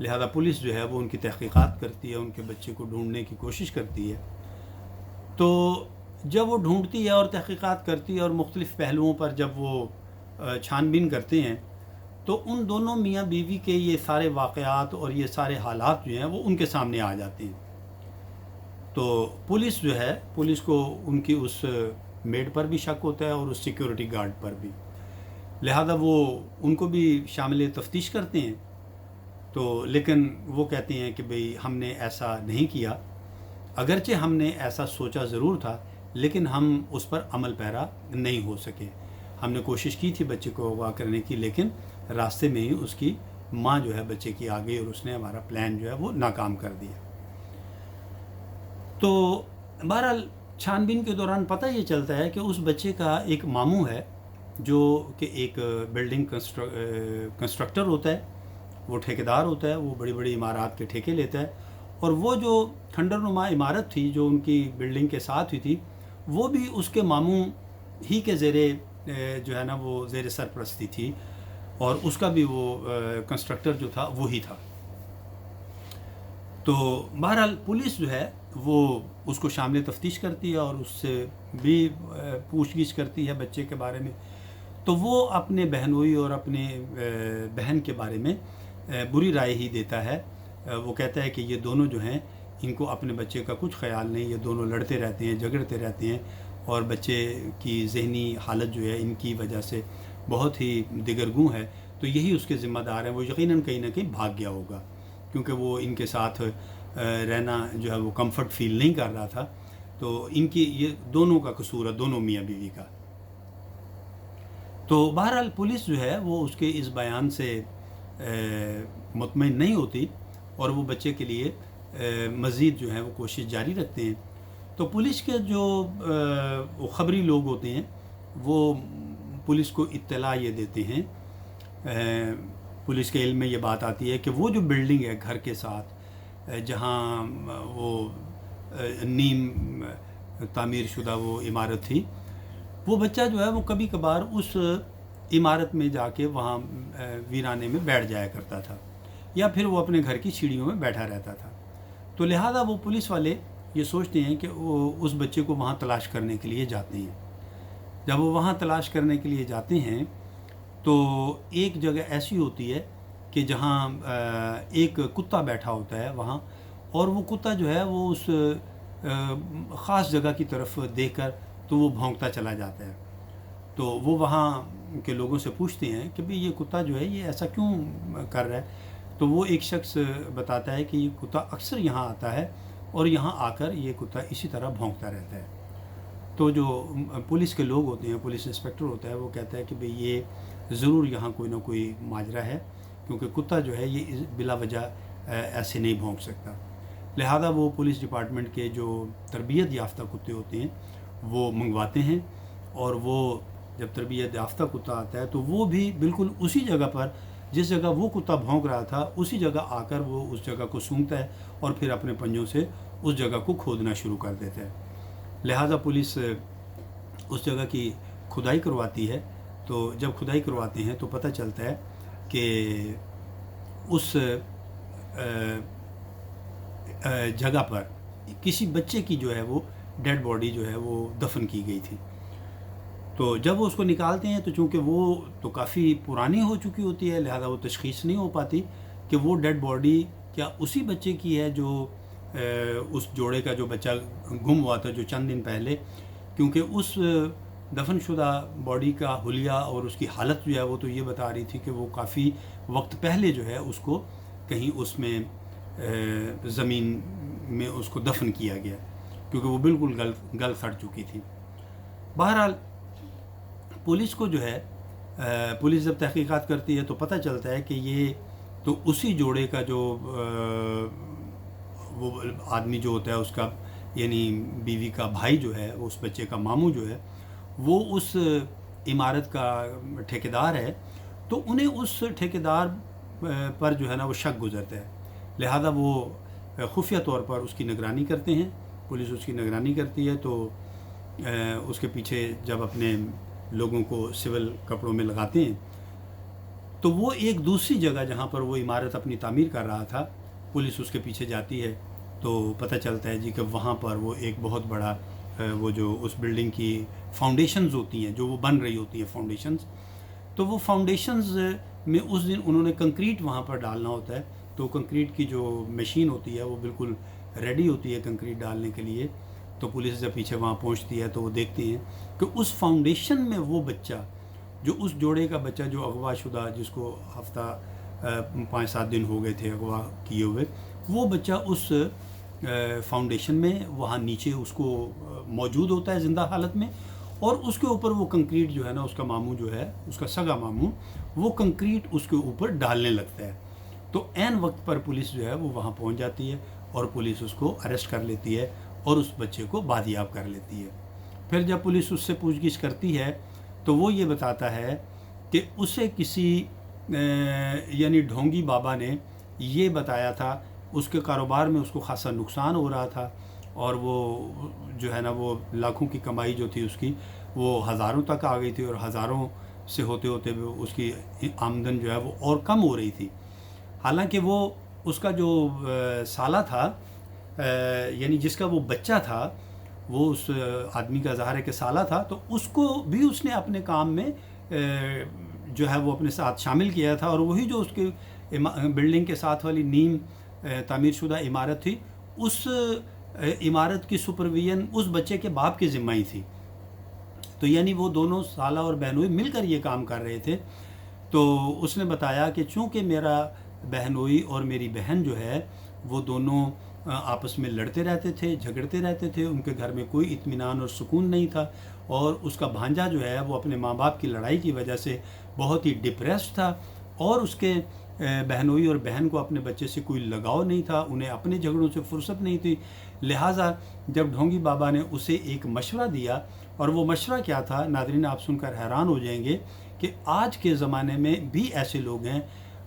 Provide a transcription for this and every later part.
لہذا پولیس جو ہے وہ ان کی تحقیقات کرتی ہے، ان کے بچے کو ڈھونڈنے کی کوشش کرتی ہے۔ تو جب وہ ڈھونڈتی ہے اور تحقیقات کرتی ہے اور مختلف پہلوؤں پر جب وہ چھان بین کرتے ہیں، تو ان دونوں میاں بیوی کے یہ سارے واقعات اور یہ سارے حالات جو ہیں وہ ان کے سامنے آ جاتے ہیں۔ تو پولیس جو ہے، پولیس کو ان کی اس میڈ پر بھی شک ہوتا ہے اور اس سیکیورٹی گارڈ پر بھی، لہذا وہ ان کو بھی شامل تفتیش کرتے ہیں۔ تو لیکن وہ کہتے ہیں کہ بھئی ہم نے ایسا نہیں کیا، اگرچہ ہم نے ایسا سوچا ضرور تھا لیکن ہم اس پر عمل پیرا نہیں ہو سکے۔ ہم نے کوشش کی تھی بچے کو اغوا کرنے کی، لیکن راستے میں ہی اس کی ماں جو ہے بچے کی آ گئی اور اس نے ہمارا پلان جو ہے وہ ناکام کر دیا۔ تو بہرحال چھان بین کے دوران پتہ یہ چلتا ہے کہ اس بچے کا ایک ماموں ہے جو کہ ایک بلڈنگ کنسٹرکٹر ہوتا ہے، وہ ٹھیکیدار ہوتا ہے، وہ بڑی بڑی عمارات کے ٹھیکے لیتا ہے، اور وہ جو کھنڈر نما عمارت تھی جو ان کی بلڈنگ کے ساتھ ہوئی تھی، وہ بھی اس کے ماموں ہی کے زیر جو ہے نا وہ زیر سرپرستی تھی، اور اس کا بھی وہ کنسٹرکٹر جو تھا وہی تھا۔ تو بہرحال پولیس جو ہے وہ اس کو شامل تفتیش کرتی ہے اور اس سے بھی پوچھ گچھ کرتی ہے بچے کے بارے میں۔ تو وہ اپنے بہنوئی اور اپنے بہن کے بارے میں بری رائے ہی دیتا ہے۔ وہ کہتا ہے کہ یہ دونوں جو ہیں ان کو اپنے بچے کا کچھ خیال نہیں، یہ دونوں لڑتے رہتے ہیں، جھگڑتے رہتے ہیں، اور بچے کی ذہنی حالت جو ہے ان کی وجہ سے بہت ہی دگرگوں ہے، تو یہی اس کے ذمہ دار ہیں۔ وہ یقیناً کہیں نہ کہیں بھاگ گیا ہوگا کیونکہ وہ ان کے ساتھ رہنا جو ہے وہ کمفرٹ فیل نہیں کر رہا تھا، تو ان کی یہ دونوں کا قصور ہے، دونوں میاں بیوی کا۔ تو بہرحال پولیس جو ہے وہ اس کے اس بیان سے مطمئن نہیں ہوتی اور وہ بچے کے لیے مزید جو ہے وہ کوشش جاری رکھتے ہیں۔ تو پولیس کے جو خبری لوگ ہوتے ہیں وہ پولیس کو اطلاع یہ دیتے ہیں، پولیس کے علم میں یہ بات آتی ہے کہ وہ جو بلڈنگ ہے گھر کے ساتھ جہاں وہ نیم تعمیر شدہ وہ عمارت تھی، وہ بچہ جو ہے وہ کبھی کبھار اس عمارت میں جا کے وہاں ویرانے میں بیٹھ جایا کرتا تھا، یا پھر وہ اپنے گھر کی سیڑھیوں میں بیٹھا رہتا تھا۔ تو لہٰذا وہ پولیس والے یہ سوچتے ہیں کہ وہ اس بچے کو وہاں تلاش کرنے کے لیے جاتے ہیں۔ جب وہ وہاں تلاش کرنے کے لیے جاتے ہیں تو ایک جگہ ایسی ہوتی ہے کہ جہاں ایک کتا بیٹھا ہوتا ہے وہاں، اور وہ کتا جو ہے وہ اس خاص جگہ کی طرف دیکھ کر تو وہ بھونکتا چلا جاتا ہے۔ تو وہ وہاں کے لوگوں سے پوچھتے ہیں کہ بھئی یہ کتا جو ہے یہ ایسا کیوں کر رہا ہے؟ تو وہ ایک شخص بتاتا ہے کہ یہ کتا اکثر یہاں آتا ہے اور یہاں آ کر یہ کتا اسی طرح بھونکتا رہتا ہے۔ تو جو پولیس کے لوگ ہوتے ہیں، پولیس انسپکٹر ہوتا ہے، وہ کہتا ہے کہ بھئی یہ ضرور یہاں کوئی نہ کوئی ماجرا ہے، کیونکہ کتا جو ہے یہ بلا وجہ ایسے نہیں بھونک سکتا۔ لہذا وہ پولیس ڈپارٹمنٹ کے جو تربیت یافتہ کتے ہوتے ہیں وہ منگواتے ہیں، اور وہ جب تربیت یافتہ کتا آتا ہے تو وہ بھی بالکل اسی جگہ پر جس جگہ وہ کتا بھونک رہا تھا اسی جگہ آ کر وہ اس جگہ کو سونگھتا ہے اور پھر اپنے پنجوں سے اس جگہ کو کھودنا شروع کر دیتا ہے۔ لہذا پولیس اس جگہ کی کھدائی کرواتی ہے۔ تو جب کھدائی کرواتے ہیں تو پتہ چلتا ہے کہ اس جگہ پر کسی بچے کی جو ہے وہ ڈیڈ باڈی جو ہے وہ دفن کی گئی تھی۔ تو جب وہ اس کو نکالتے ہیں تو چونکہ وہ تو کافی پرانی ہو چکی ہوتی ہے، لہذا وہ تشخیص نہیں ہو پاتی کہ وہ ڈیڈ باڈی کیا اسی بچے کی ہے جو اس جوڑے کا جو بچہ گم ہوا تھا جو چند دن پہلے، کیونکہ اس دفن شدہ باڈی کا حلیہ اور اس کی حالت جو ہے وہ تو یہ بتا رہی تھی کہ وہ کافی وقت پہلے جو ہے اس کو کہیں اس میں زمین میں اس کو دفن کیا گیا، کیونکہ وہ بالکل گل سڑ چکی تھی۔ بہرحال پولیس کو جو ہے پولیس جب تحقیقات کرتی ہے تو پتہ چلتا ہے کہ یہ تو اسی جوڑے کا جو وہ آدمی جو ہوتا ہے اس کا یعنی بیوی کا بھائی جو ہے، اس بچے کا ماموں جو ہے، وہ اس عمارت کا ٹھیکیدار ہے، تو انہیں اس ٹھیکیدار پر جو ہے نا وہ شک گزرتا ہے، لہذا وہ خفیہ طور پر اس کی نگرانی کرتے ہیں۔ پولیس اس کی نگرانی کرتی ہے تو اس کے پیچھے جب اپنے لوگوں کو سول کپڑوں میں لگاتے ہیں تو وہ ایک دوسری جگہ جہاں پر وہ عمارت اپنی تعمیر کر رہا تھا، پولیس اس کے پیچھے جاتی ہے تو پتہ چلتا ہے جی کہ وہاں پر وہ ایک بہت بڑا وہ جو اس بلڈنگ کی فاؤنڈیشنز ہوتی ہیں، جو وہ بن رہی ہوتی ہیں فاؤنڈیشنز، تو وہ فاؤنڈیشنز میں اس دن انہوں نے کنکریٹ وہاں پر ڈالنا ہوتا ہے. تو کنکریٹ کی جو مشین ہوتی ہے وہ بالکل ریڈی ہوتی ہے کنکریٹ ڈالنے کے لیے. تو پولیس جب پیچھے وہاں پہنچتی ہے تو وہ دیکھتی ہیں کہ اس فاؤنڈیشن میں وہ بچہ، جو اس جوڑے کا بچہ جو اغوا شدہ، جس کو ہفتہ 5-7 دن ہو گئے تھے اغوا کیے ہوئے، وہ بچہ اس فاؤنڈیشن میں وہاں نیچے اس کو موجود ہوتا ہے زندہ حالت میں، اور اس کے اوپر وہ کنکریٹ جو ہے نا، اس کا ماموں جو ہے، اس کا سگا ماموں، وہ کنکریٹ اس کے اوپر ڈالنے لگتا ہے. تو عین وقت پر پولیس جو ہے وہ وہاں پہنچ جاتی ہے اور پولیس اس کو اریسٹ کر لیتی ہے اور اس بچے کو بازیاب کر لیتی ہے. پھر جب پولیس اس سے پوچھ گچھ کرتی ہے تو وہ یہ بتاتا ہے کہ اسے کسی یعنی ڈھونگی بابا نے یہ بتایا تھا، اس کے کاروبار میں اس کو خاصا نقصان ہو رہا تھا، اور وہ جو ہے نا وہ لاکھوں کی کمائی جو تھی اس کی، وہ ہزاروں تک آ گئی تھی، اور ہزاروں سے ہوتے ہوتے اس کی آمدن جو ہے وہ اور کم ہو رہی تھی. حالانکہ وہ اس کا جو سالہ تھا، یعنی جس کا وہ بچہ تھا، وہ اس آدمی کا ظاہر ہے کہ سالہ تھا، تو اس کو بھی اس نے اپنے کام میں جو ہے وہ اپنے ساتھ شامل کیا تھا، اور وہی جو اس کے بلڈنگ کے ساتھ والی نیم تعمیر شدہ عمارت تھی، اس عمارت کی سپرویژن اس بچے کے باپ کے ذمہ ہی تھی. تو یعنی وہ دونوں سالہ اور بہنوئی مل کر یہ کام کر رہے تھے. تو اس نے بتایا کہ چونکہ میرا بہنوئی اور میری بہن جو ہے وہ دونوں آپس میں لڑتے رہتے تھے، جھگڑتے رہتے تھے، ان کے گھر میں کوئی اطمینان اور سکون نہیں تھا، اور اس کا بھانجا جو ہے وہ اپنے ماں باپ کی لڑائی کی وجہ سے بہت ہی ڈپریسڈ تھا، اور اس کے بہنوئی اور بہن کو اپنے بچے سے کوئی لگاؤ نہیں تھا، انہیں اپنے جھگڑوں سے فرصت نہیں تھی. لہٰذا جب ڈھونگی بابا نے اسے ایک مشورہ دیا، اور وہ مشورہ کیا تھا، ناظرین آپ سن کر حیران ہو جائیں گے کہ آج کے زمانے میں بھی ایسے لوگ ہیں.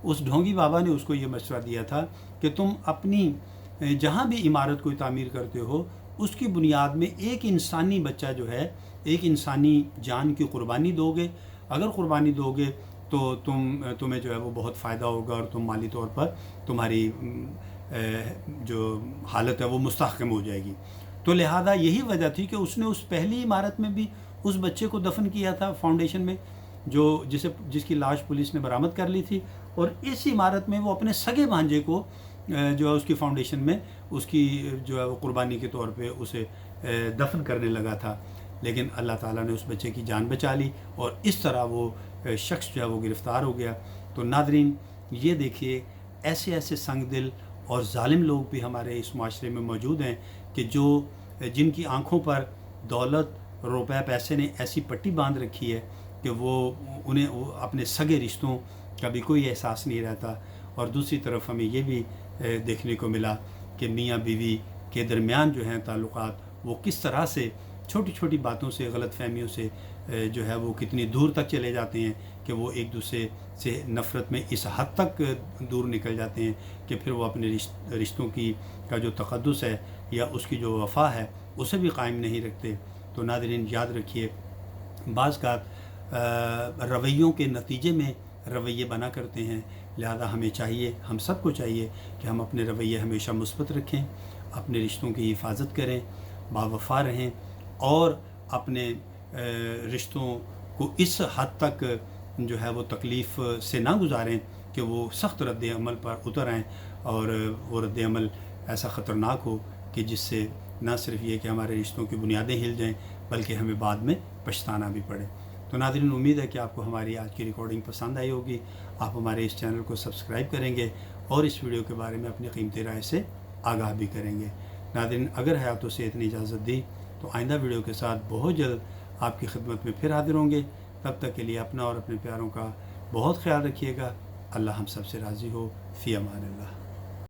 اس ڈھونگی بابا نے اس کو یہ مشورہ دیا تھا کہ تم اپنی جہاں بھی عمارت کوئی تعمیر کرتے ہو، اس کی بنیاد میں ایک انسانی بچہ جو ہے، ایک انسانی جان کی قربانی دو گے. اگر قربانی دو گے تو تمہیں جو ہے وہ بہت فائدہ ہوگا، اور تم مالی طور پر تمہاری جو حالت ہے وہ مستحکم ہو جائے گی. تو لہذا یہی وجہ تھی کہ اس نے اس پہلی عمارت میں بھی اس بچے کو دفن کیا تھا فاؤنڈیشن میں، جس کی لاش پولیس نے برآمد کر لی تھی، اور اس عمارت میں وہ اپنے سگے بھانجے کو جو ہے اس کی فاؤنڈیشن میں اس کی جو ہے وہ قربانی کے طور پہ اسے دفن کرنے لگا تھا. لیکن اللہ تعالیٰ نے اس بچے کی جان بچا لی، اور اس طرح وہ شخص جو ہے وہ گرفتار ہو گیا. تو ناظرین یہ دیکھیے، ایسے سنگ دل اور ظالم لوگ بھی ہمارے اس معاشرے میں موجود ہیں کہ جن کی آنکھوں پر دولت، روپے، پیسے نے ایسی پٹی باندھ رکھی ہے کہ انہیں اپنے سگے رشتوں کا بھی کوئی احساس نہیں رہتا. اور دوسری طرف ہمیں یہ بھی دیکھنے کو ملا کہ میاں بیوی کے درمیان جو ہیں تعلقات، وہ کس طرح سے چھوٹی چھوٹی باتوں سے، غلط فہمیوں سے جو ہے وہ کتنی دور تک چلے جاتے ہیں کہ وہ ایک دوسرے سے نفرت میں اس حد تک دور نکل جاتے ہیں کہ پھر وہ اپنے رشتوں کا جو تقدس ہے یا اس کی جو وفا ہے اسے بھی قائم نہیں رکھتے. تو ناظرین یاد رکھیے، بعض کا رویوں کے نتیجے میں رویے بنا کرتے ہیں. لہذا ہمیں چاہیے، ہم سب کو چاہیے کہ ہم اپنے رویے ہمیشہ مثبت رکھیں، اپنے رشتوں کی حفاظت کریں، باوفا رہیں، اور اپنے رشتوں کو اس حد تک جو ہے وہ تکلیف سے نہ گزاریں کہ وہ سخت رد عمل پر اتر آئیں، اور وہ رد عمل ایسا خطرناک ہو کہ جس سے نہ صرف یہ کہ ہمارے رشتوں کی بنیادیں ہل جائیں بلکہ ہمیں بعد میں پچھتانا بھی پڑے. تو ناظرین امید ہے کہ آپ کو ہماری آج کی ریکارڈنگ پسند آئی ہوگی. آپ ہمارے اس چینل کو سبسکرائب کریں گے اور اس ویڈیو کے بارے میں اپنی قیمتی رائے سے آگاہ بھی کریں گے. ناظرین اگر حیات و صحت نے اجازت دی تو آئندہ ویڈیو کے ساتھ بہت جلد آپ کی خدمت میں پھر حاضر ہوں گے. تب تک کے لیے اپنا اور اپنے پیاروں کا بہت خیال رکھیے گا. اللہ ہم سب سے راضی ہو. فی امان اللہ.